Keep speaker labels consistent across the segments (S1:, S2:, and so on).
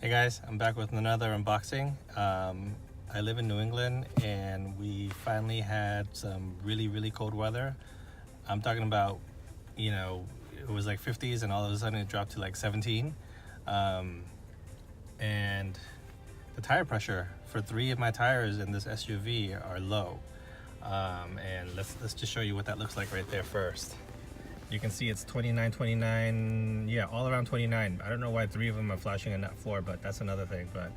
S1: Hey guys, I'm back with another unboxing. I live in New England and we finally had some really cold weather. I'm talking about, it was like 50s and all of a sudden it dropped to like 17. And the tire pressure for 3 of my tires in this SUV are low. And let's just show you what that looks like right there first. You can see it's 29, 29, yeah, all around 29. I don't know why 3 of them are flashing and not 4, but that's another thing. But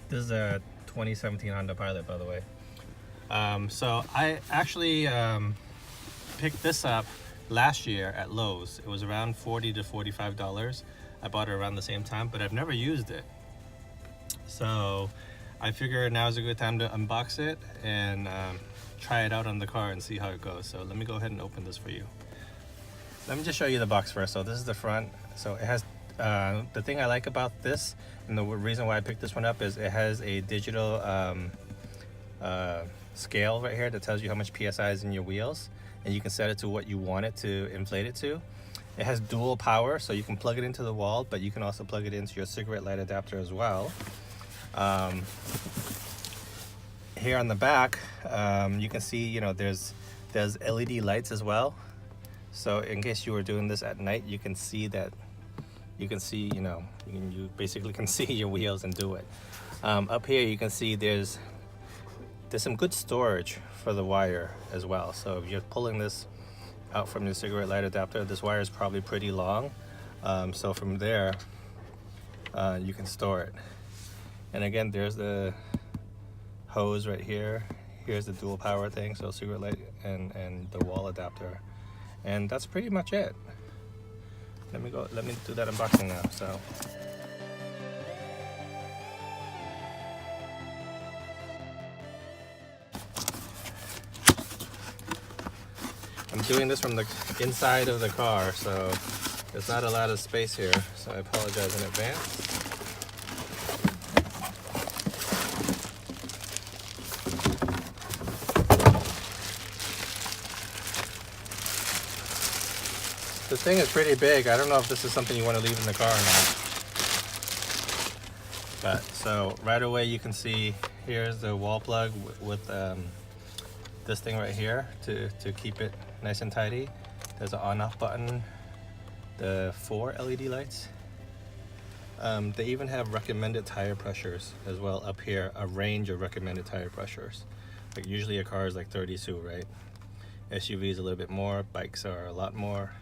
S1: this is a 2017 Honda Pilot, by the way. So I actually picked this up last year at Lowe's. It was around $40 to $45. I bought it around the same time, but I've never used it. So I figured now is a good time to unbox it and try it out on the car and see how it goes. So let me go ahead and open this for you. Let me just show you the box first. So this is the front. So it has the thing I like about this, and the reason why I picked this one up, is it has a digital scale right here that tells you how much PSI is in your wheels, and you can set it to what you want it to inflate it to. It has dual power, so you can plug it into the wall, but you can also plug it into your cigarette light adapter as well. Here on the back, you can see, there's LED lights as well. So in case you were doing this at night, you can see that, you basically can see your wheels and do it. Up here you can see there's some good storage for the wire as well. So if you're pulling this out from your cigarette light adapter, this wire is probably pretty long. So from there, you can store it. And again, there's the hose right here. Here's the dual power thing, so cigarette light and the wall adapter. And that's pretty much it. Let me do that unboxing now. So I'm doing this from the inside of the car, so there's not a lot of space here, so I apologize in advance. This thing is pretty big. I don't know if this is something you want to leave in the car or not. But so right away you can see here's the wall plug with this thing right here to keep it nice and tidy. There's an on-off button, the 4 LED lights. They even have recommended tire pressures as well up here, a range of recommended tire pressures. Like usually a car is like 32, right? SUVs a little bit more, bikes are a lot more.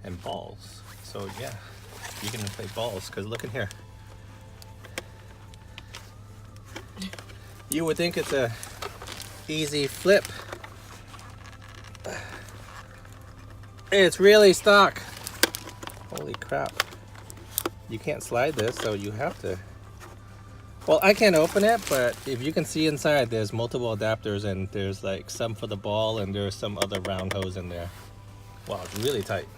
S1: And balls. So yeah, you can inflate balls, because look in here. You would think it's a easy flip. It's really stuck. Holy crap. You can't slide this, so you have to. Well, I can't open it, but if you can see inside, there's multiple adapters, and there's like some for the ball, and there's some other round hose in there. Wow, it's really tight.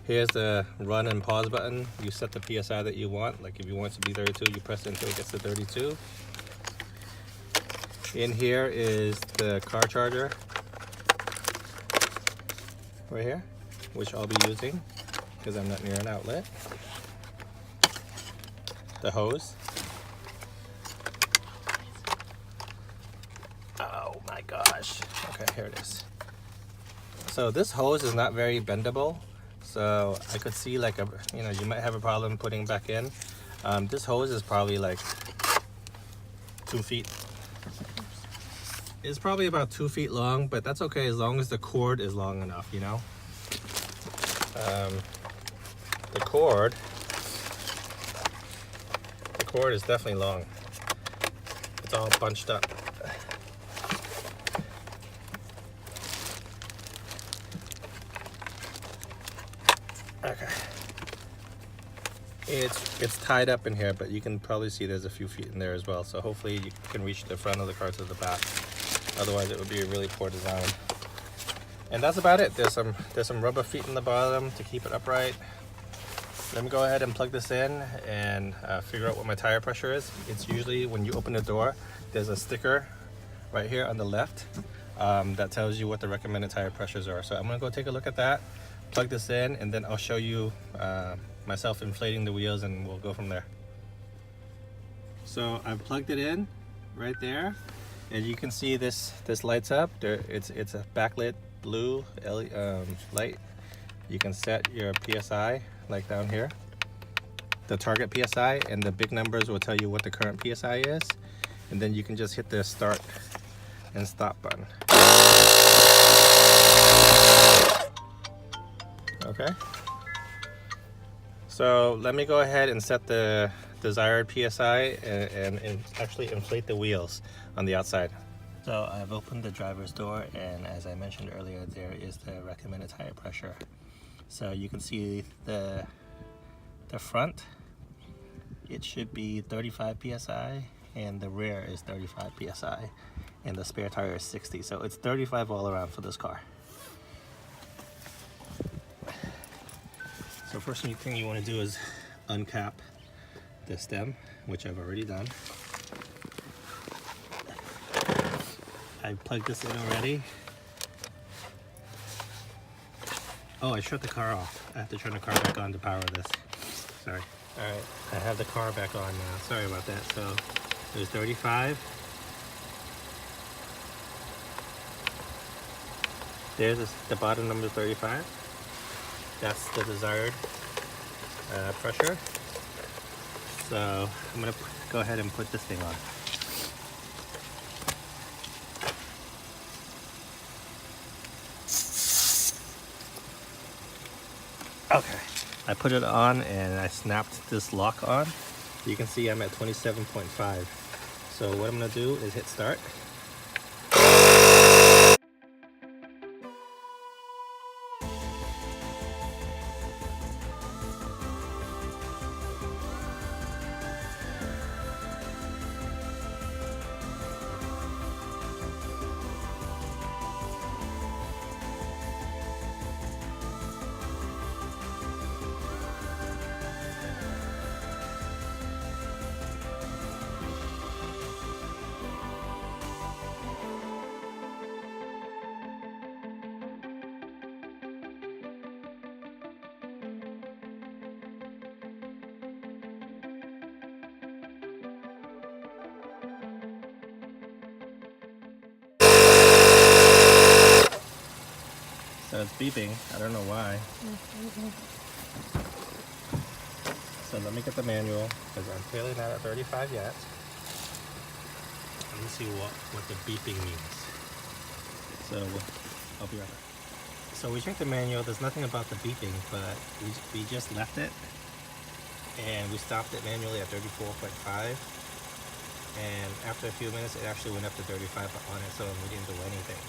S1: Here's the run and pause button. You set the PSI that you want. Like if you want it to be 32, you press it until it gets to 32. In here is the car charger right here, which I'll be using because I'm not near an outlet. The hose. Oh my gosh. Okay, here it is. So this hose is not very bendable, so I could see like you might have a problem putting back in. This hose is probably like 2 feet. It's probably about 2 feet long, but that's okay as long as the cord is long enough, The cord is definitely long. It's all bunched up. Okay, it's tied up in here, but you can probably see there's a few feet in there as well, so hopefully you can reach the front of the car to the back. Otherwise it would be a really poor design. And that's about it. There's some rubber feet in the bottom to keep it upright. Let me go ahead and plug this in and figure out what my tire pressure is. It's usually when you open the door, there's a sticker right here on the left that tells you what the recommended tire pressures are. So I'm gonna go take a look at that, plug this in, and then I'll show you myself inflating the wheels, and we'll go from there. So I've plugged it in right there, and you can see this lights up. It's a backlit blue light. You can set your PSI like down here, the target PSI, and the big numbers will tell you what the current PSI is, and then you can just hit the start and stop button. Okay, so let me go ahead and set the desired PSI and actually inflate the wheels on the outside. So I've opened the driver's door, and as I mentioned earlier, there is the recommended tire pressure. So you can see the front, it should be 35 PSI, and the rear is 35 PSI, and the spare tire is 60. So it's 35 all around for this car. So first thing you want to do is uncap the stem, which I've already done. I plugged this in already. Oh, I shut the car off. I have to turn the car back on to power this. Sorry. Alright, I have the car back on now. Sorry about that. So there's 35. There's the bottom number 35. That's the desired pressure. So I'm going to go ahead and put this thing on. Okay, I put it on and I snapped this lock on. You can see I'm at 27.5. So what I'm going to do is hit start. So it's beeping, I don't know why. So let me get the manual, because I'm clearly not at 35 yet. Let me see what the beeping means. So I'll be right back. So we checked the manual, there's nothing about the beeping, but we just left it. And we stopped it manually at 34.5. And after a few minutes, it actually went up to 35 on its own. We didn't do anything.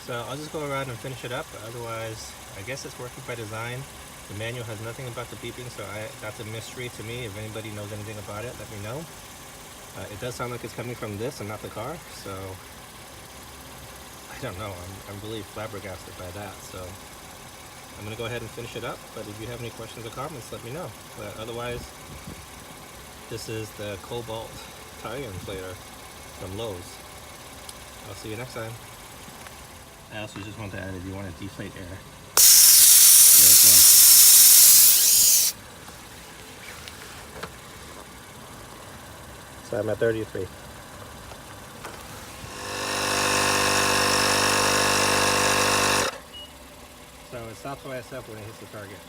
S1: So I'll just go around and finish it up, but otherwise, I guess it's working by design. The manual has nothing about the beeping, so that's a mystery to me. If anybody knows anything about it, let me know. It does sound like it's coming from this and not the car, so I don't know. I'm really flabbergasted by that. So I'm going to go ahead and finish it up, but if you have any questions or comments, let me know. But otherwise, this is the Kobalt tire inflator from Lowe's. I'll see you next time. I also just want to add, if you want to deflate air, there's one. So I'm at 33. So it stops by itself when it hits the target.